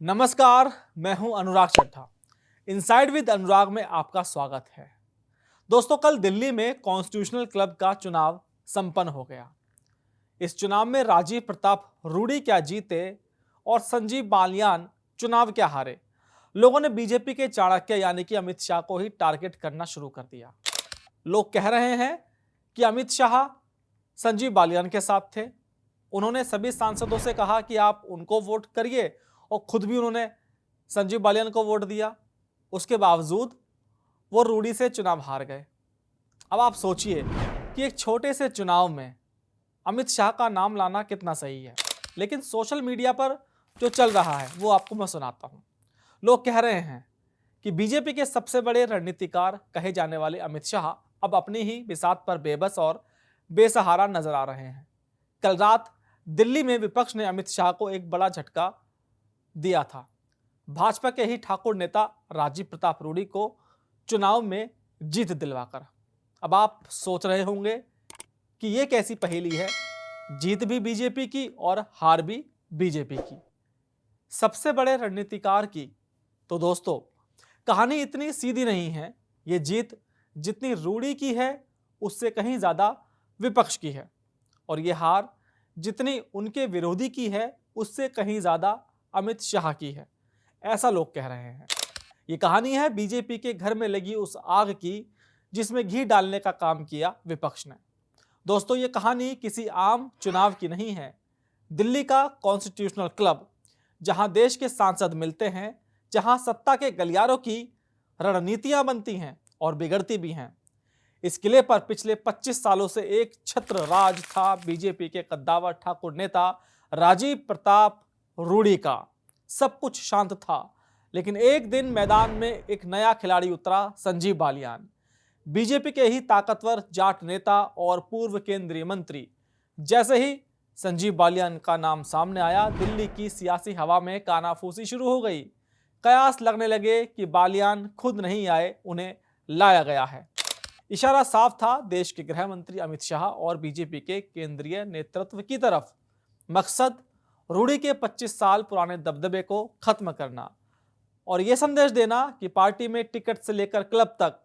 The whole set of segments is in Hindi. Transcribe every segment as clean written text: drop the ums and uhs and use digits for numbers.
नमस्कार, मैं हूं अनुराग चड्ढा। इनसाइड विद अनुराग में आपका स्वागत है। दोस्तों, कल दिल्ली में कॉन्स्टिट्यूशनल क्लब का चुनाव संपन्न हो गया। इस चुनाव में राजीव प्रताप रूडी क्या जीते और संजीव बालियान चुनाव क्या हारे। लोगों ने बीजेपी के चाणक्य यानी कि अमित शाह को ही टारगेट करना शुरू कर दिया। लोग कह रहे हैं कि अमित शाह संजीव बालियान के साथ थे। उन्होंने सभी सांसदों से कहा कि आप उनको वोट करिए और खुद भी उन्होंने संजीव बालियान को वोट दिया। उसके बावजूद वो रूडी से चुनाव हार गए। अब आप सोचिए कि एक छोटे से चुनाव में अमित शाह का नाम लाना कितना सही है। लेकिन सोशल मीडिया पर जो चल रहा है वो आपको मैं सुनाता हूं। लोग कह रहे हैं कि बीजेपी के सबसे बड़े रणनीतिकार कहे जाने वाले अमित शाह अब अपनी ही बिसात पर बेबस और बेसहारा नजर आ रहे हैं। कल रात दिल्ली में विपक्ष ने अमित शाह को एक बड़ा झटका दिया था। भाजपा के ही ठाकुर नेता राजीव प्रताप रूडी को चुनाव में जीत दिलवाकर। अब आप सोच रहे होंगे कि यह कैसी पहेली है, जीत भी बीजेपी की और हार भी बीजेपी की, सबसे बड़े रणनीतिकार की। तो दोस्तों, कहानी इतनी सीधी नहीं है। यह जीत जितनी रूडी की है उससे कहीं ज्यादा विपक्ष की है, और यह हार जितनी उनके विरोधी की है उससे कहीं ज्यादा अमित शाह की है, ऐसा लोग कह रहे हैं। यह कहानी है बीजेपी के घर में लगी उस आग की जिसमें घी डालने का काम किया विपक्ष ने। दोस्तों, यह कहानी किसी आम चुनाव की नहीं है। दिल्ली का कॉन्स्टिट्यूशनल क्लब, जहां देश के सांसद मिलते हैं, जहां सत्ता के गलियारों की रणनीतियां बनती हैं और बिगड़ती भी हैं। इस किले पर पिछले 25 सालों से एक छत्र राज था बीजेपी के कद्दावर ठाकुर नेता राजीव प्रताप रूडी का। सब कुछ शांत था, लेकिन एक दिन मैदान में एक नया खिलाड़ी उतरा, संजीव बालियान। बीजेपी के ही ताकतवर जाट नेता और पूर्व केंद्रीय मंत्री। जैसे ही संजीव बालियान का नाम सामने आया, दिल्ली की सियासी हवा में कानाफूसी शुरू हो गई। कयास लगने लगे कि बालियान खुद नहीं आए, उन्हें लाया गया है। इशारा साफ था देश के गृह मंत्री अमित शाह और बीजेपी के केंद्रीय नेतृत्व की तरफ। मकसद रूडी के 25 साल पुराने दबदबे को खत्म करना और यह संदेश देना कि पार्टी में टिकट से लेकर क्लब तक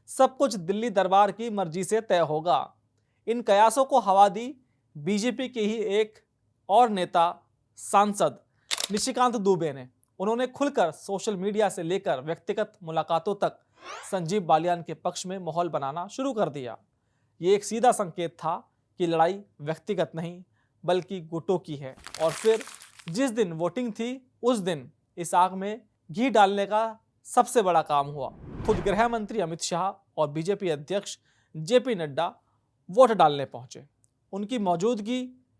सब कुछ दिल्ली दरबार की मर्जी से तय होगा। इन कयासों को हवा दी बीजेपी के ही एक और नेता, सांसद निशिकांत दुबे ने। उन्होंने खुलकर सोशल मीडिया से लेकर व्यक्तिगत मुलाकातों तक संजीव बालियान के पक्ष में माहौल बनाना शुरू कर दिया। ये एक सीधा संकेत था कि लड़ाई व्यक्तिगत नहीं बल्कि गुटों की है। और फिर जिस दिन वोटिंग थी उस दिन इस आग में घी डालने का सबसे बड़ा काम हुआ। खुद गृह मंत्री अमित शाह और बीजेपी अध्यक्ष जेपी नड्डा वोट डालने पहुंचे। उनकी मौजूदगी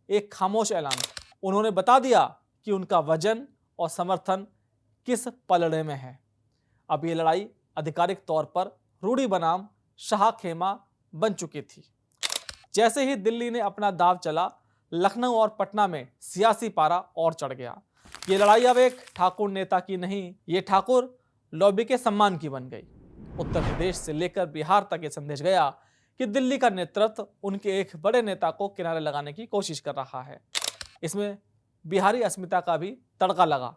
एक खामोश ऐलान था। उन्होंने बता दिया कि उनका वजन और समर्थन किस पलड़े में है। अब ये लड़ाई आधिकारिक तौर पर रूडी बनाम शाह खेमा बन चुकी थी। जैसे ही दिल्ली ने अपना दाव चला, लखनऊ और पटना में सियासी पारा और चढ़ गया। ये लड़ाई अब एक ठाकुर नेता की नहीं, ये ठाकुर लॉबी के सम्मान की बन गई। उत्तर प्रदेश से लेकर बिहार तक ये संदेश गया कि दिल्ली का नेतृत्व उनके एक बड़े नेता को किनारे लगाने की कोशिश कर रहा है। इसमें बिहारी अस्मिता का भी तड़का लगा।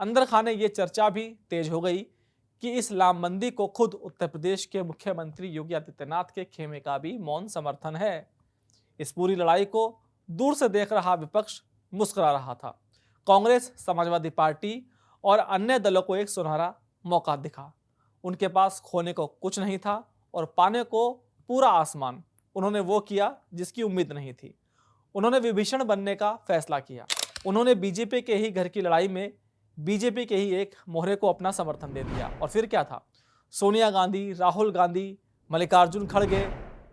अंदर खाने ये चर्चा भी तेज हो गई कि इस लामबंदी को खुद उत्तर प्रदेश के मुख्यमंत्री योगी आदित्यनाथ के खेमे का भी मौन समर्थन है। इस पूरी लड़ाई को दूर से देख रहा विपक्ष मुस्कुरा रहा था। कांग्रेस, समाजवादी पार्टी और अन्य दलों को एक सुनहरा मौका दिखा। उनके पास खोने को कुछ नहीं था और पाने को पूरा आसमान। उन्होंने वो किया जिसकी उम्मीद नहीं थी। उन्होंने विभीषण बनने का फैसला किया। उन्होंने बीजेपी के ही घर की लड़ाई में बीजेपी के ही एक मोहरे को अपना समर्थन दे दिया। और फिर क्या था, सोनिया गांधी, राहुल गांधी, मल्लिकार्जुन खड़गे,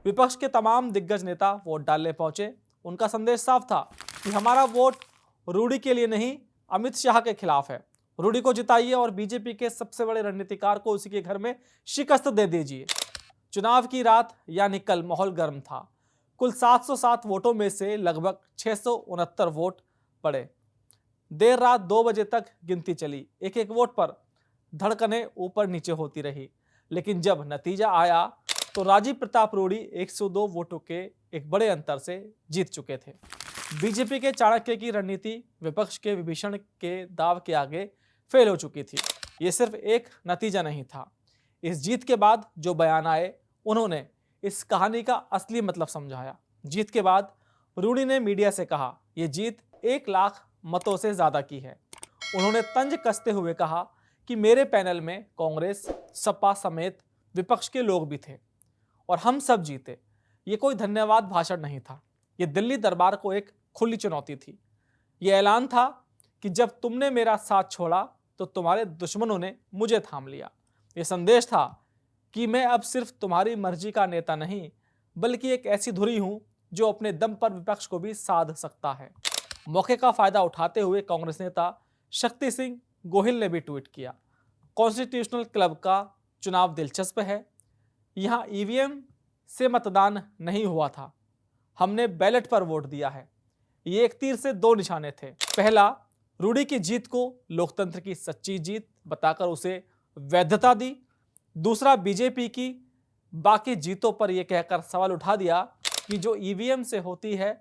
विपक्ष के तमाम दिग्गज नेता वोट डालने पहुंचे। उनका संदेश साफ था कि हमारा वोट रूडी के लिए नहीं, अमित शाह के खिलाफ है। रूडी को जिताइए और बीजेपी के सबसे बड़े रणनीतिकार को उसी के घर में शिकस्त दे दीजिए। चुनाव की रात यानी कल माहौल गर्म था। कुल 707 वोटों में से लगभग 669 वोट पड़े। देर रात 2 बजे तक गिनती चली। एक एक वोट पर धड़कनें ऊपर नीचे होती रही। लेकिन जब नतीजा आया तो राजीव प्रताप रूडी 102 वोटों के एक बड़े अंतर से जीत चुके थे। बीजेपी के चाणक्य की रणनीति विपक्ष के विभीषण के दाव के आगे फेल हो चुकी थी। ये सिर्फ एक नतीजा नहीं था। इस जीत के बाद जो बयान आए, उन्होंने इस कहानी का असली मतलब समझाया। जीत के बाद रूडी ने मीडिया से कहा, यह जीत 1 लाख मतों से ज्यादा की है। उन्होंने तंज कसते हुए कहा कि मेरे पैनल में कांग्रेस, सपा समेत विपक्ष के लोग भी थे और हम सब जीते। ये कोई धन्यवाद भाषण नहीं था, ये दिल्ली दरबार को एक खुली चुनौती थी। यह ऐलान था कि जब तुमने मेरा साथ छोड़ा तो तुम्हारे दुश्मनों ने मुझे थाम लिया। यह संदेश था कि मैं अब सिर्फ तुम्हारी मर्जी का नेता नहीं, बल्कि एक ऐसी धुरी हूं जो अपने दम पर विपक्ष को भी साध सकता है। मौके का फायदा उठाते हुए कांग्रेस नेता शक्ति सिंह गोहिल ने भी ट्वीट किया, कॉन्स्टिट्यूशनल क्लब का चुनाव दिलचस्प है। यहां ईवीएम से मतदान नहीं हुआ था, हमने बैलेट पर वोट दिया है। ये एक तीर से 2 निशाने थे। पहला, रूडी की जीत को लोकतंत्र की सच्ची जीत बताकर उसे वैधता दी। दूसरा, बीजेपी की बाकी जीतों पर यह कहकर सवाल उठा दिया कि जो ईवीएम से होती है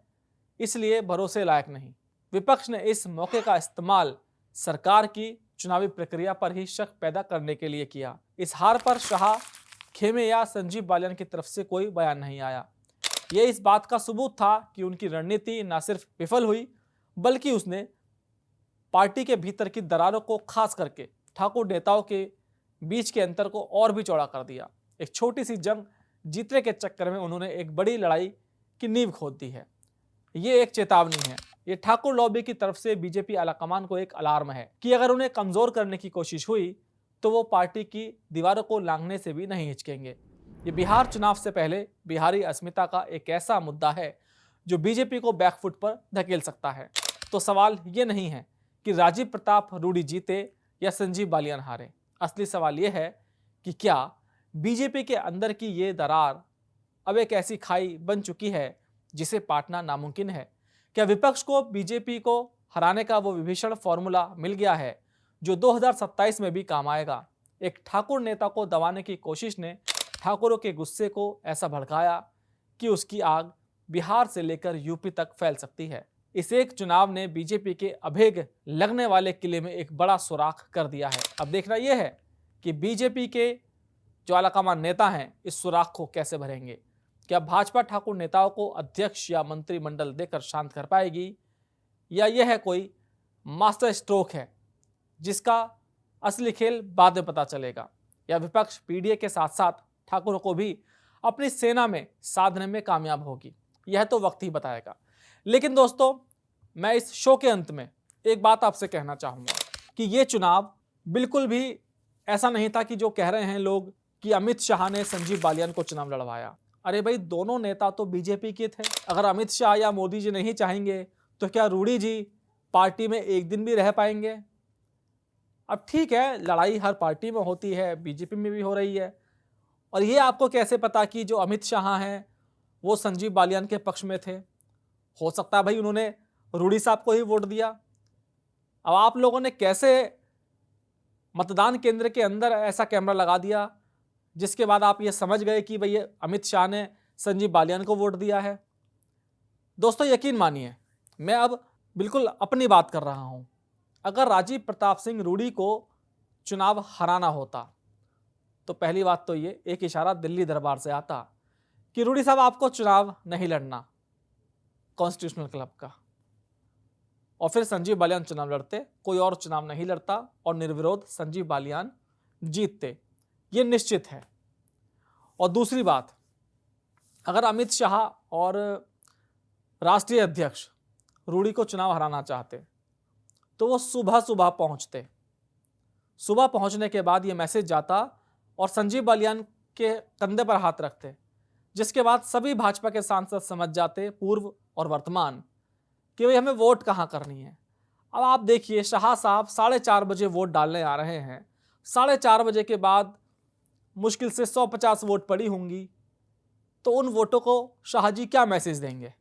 इसलिए भरोसे लायक नहीं। विपक्ष ने इस मौके का इस्तेमाल सरकार की चुनावी प्रक्रिया पर ही शक पैदा करने के लिए किया। इस हार पर शाह, खेमे या संजीव बालियान की तरफ से कोई बयान नहीं आया। यह इस बात का सबूत था कि उनकी रणनीति न सिर्फ विफल हुई, बल्कि उसने पार्टी के भीतर की दरारों को, खास करके ठाकुर नेताओं के बीच के अंतर को और भी चौड़ा कर दिया। एक छोटी सी जंग जीतने के चक्कर में उन्होंने एक बड़ी लड़ाई की नींव खोद दी है। ये एक चेतावनी है, ये ठाकुर लॉबी की तरफ से बीजेपी आलाकमान को एक अलार्म है कि अगर उन्हें कमजोर करने की कोशिश हुई तो वो पार्टी की दीवारों को लांघने से भी नहीं हिचकेंगे। ये बिहार चुनाव से पहले बिहारी अस्मिता का एक ऐसा मुद्दा है जो बीजेपी को बैकफुट पर धकेल सकता है। तो सवाल ये नहीं है कि राजीव प्रताप रूडी जीते या संजीव बालियान हारे। असली सवाल यह है कि क्या बीजेपी के अंदर की ये दरार अब एक ऐसी खाई बन चुकी है जिसे पाटना नामुमकिन है। क्या विपक्ष को बीजेपी को हराने का वो विभीषण फॉर्मूला मिल गया है जो 2027 में भी काम आएगा। एक ठाकुर नेता को दबाने की कोशिश ने ठाकुरों के गुस्से को ऐसा भड़काया कि उसकी आग बिहार से लेकर यूपी तक फैल सकती है। इस एक चुनाव ने बीजेपी के अभेग लगने वाले किले में एक बड़ा सुराख कर दिया है। अब देखना यह है कि बीजेपी के जो आलाकमान नेता हैं इस सुराख को कैसे भरेंगे। क्या भाजपा ठाकुर नेताओं को अध्यक्ष या मंत्रिमंडल देकर शांत कर पाएगी, या यह है कोई मास्टर स्ट्रोक है जिसका असली खेल बाद में पता चलेगा, या विपक्ष पीडीए के साथ साथ ठाकुरों को भी अपनी सेना में साधने में कामयाब होगी। यह तो वक्त ही बताएगा। लेकिन दोस्तों, मैं इस शो के अंत में एक बात आपसे कहना चाहूंगा कि यह चुनाव बिल्कुल भी ऐसा नहीं था कि जो कह रहे हैं लोग कि अमित शाह ने संजीव बालियान को चुनाव लड़वाया। अरे भाई, दोनों नेता तो बीजेपी के थे। अगर अमित शाह या मोदी जी नहीं चाहेंगे तो क्या रूडी जी पार्टी में एक दिन भी रह पाएंगे? अब ठीक है, लड़ाई हर पार्टी में होती है, बीजेपी में भी हो रही है। और ये आपको कैसे पता कि जो अमित शाह हैं वो संजीव बालियान के पक्ष में थे? हो सकता है भाई उन्होंने रूडी साहब को ही वोट दिया। अब आप लोगों ने कैसे मतदान केंद्र के अंदर ऐसा कैमरा लगा दिया जिसके बाद आप ये समझ गए कि भाई अमित शाह ने संजीव बालियान को वोट दिया है? दोस्तों, यकीन मानिए, मैं अब बिल्कुल अपनी बात कर रहा हूं। अगर राजीव प्रताप सिंह रूडी को चुनाव हराना होता तो पहली बात तो ये एक इशारा दिल्ली दरबार से आता कि रूडी साहब आपको चुनाव नहीं लड़ना कॉन्स्टिट्यूशनल क्लब का, और फिर संजीव बालियान चुनाव लड़ते, कोई और चुनाव नहीं लड़ता और निर्विरोध संजीव बालियान जीतते। ये निश्चित है। और दूसरी बात, अगर अमित शाह और राष्ट्रीय अध्यक्ष रूडी को चुनाव हराना चाहते तो वो सुबह सुबह पहुंचते। सुबह पहुंचने के बाद ये मैसेज जाता और संजीव बालियान के कंधे पर हाथ रखते, जिसके बाद सभी भाजपा के सांसद समझ जाते, पूर्व और वर्तमान, कि भाई हमें वोट कहां करनी है। अब आप देखिए, शाह साहब 4:30 बजे वोट डालने आ रहे हैं। 4:30 बजे के बाद मुश्किल से 150 वोट पड़ी होंगी, तो उन वोटों को शाह जी क्या मैसेज देंगे?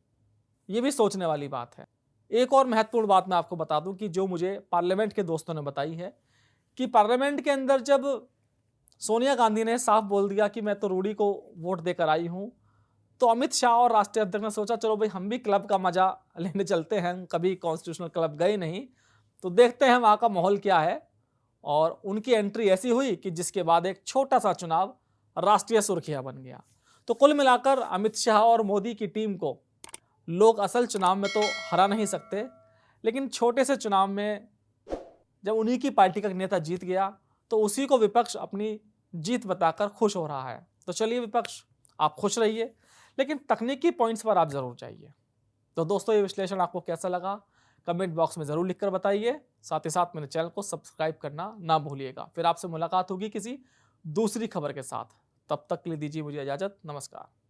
ये भी सोचने वाली बात है। एक और महत्वपूर्ण बात मैं आपको बता दूं कि जो मुझे पार्लियामेंट के दोस्तों ने बताई है कि पार्लियामेंट के अंदर जब सोनिया गांधी ने साफ बोल दिया कि मैं तो रूडी को वोट देकर आई हूं, तो अमित शाह और राष्ट्रीय अध्यक्ष ने सोचा चलो भाई हम भी क्लब का मजा लेने चलते हैं, कभी कॉन्स्टिट्यूशनल क्लब गए नहीं, तो देखते हैं वहां का माहौल क्या है और उनकी एंट्री ऐसी हुई कि जिसके बाद एक छोटा सा चुनाव राष्ट्रीय सुर्खियां बन गया। तो कुल मिलाकर अमित शाह और मोदी की टीम को लोग असल चुनाव में तो हरा नहीं सकते, लेकिन छोटे से चुनाव में जब उन्हीं की पार्टी का नेता जीत गया तो उसी को विपक्ष अपनी जीत बताकर खुश हो रहा है। तो चलिए विपक्ष, आप खुश रहिए, लेकिन तकनीकी पॉइंट्स पर आप जरूर जाइए। तो दोस्तों, ये विश्लेषण आपको कैसा लगा कमेंट बॉक्स में जरूर लिखकर बताइए। साथ ही साथ मेरे चैनल को सब्सक्राइब करना ना भूलिएगा। फिर आपसे मुलाकात होगी किसी दूसरी खबर के साथ। तब तक के लिए दीजिए मुझे इजाजत। नमस्कार।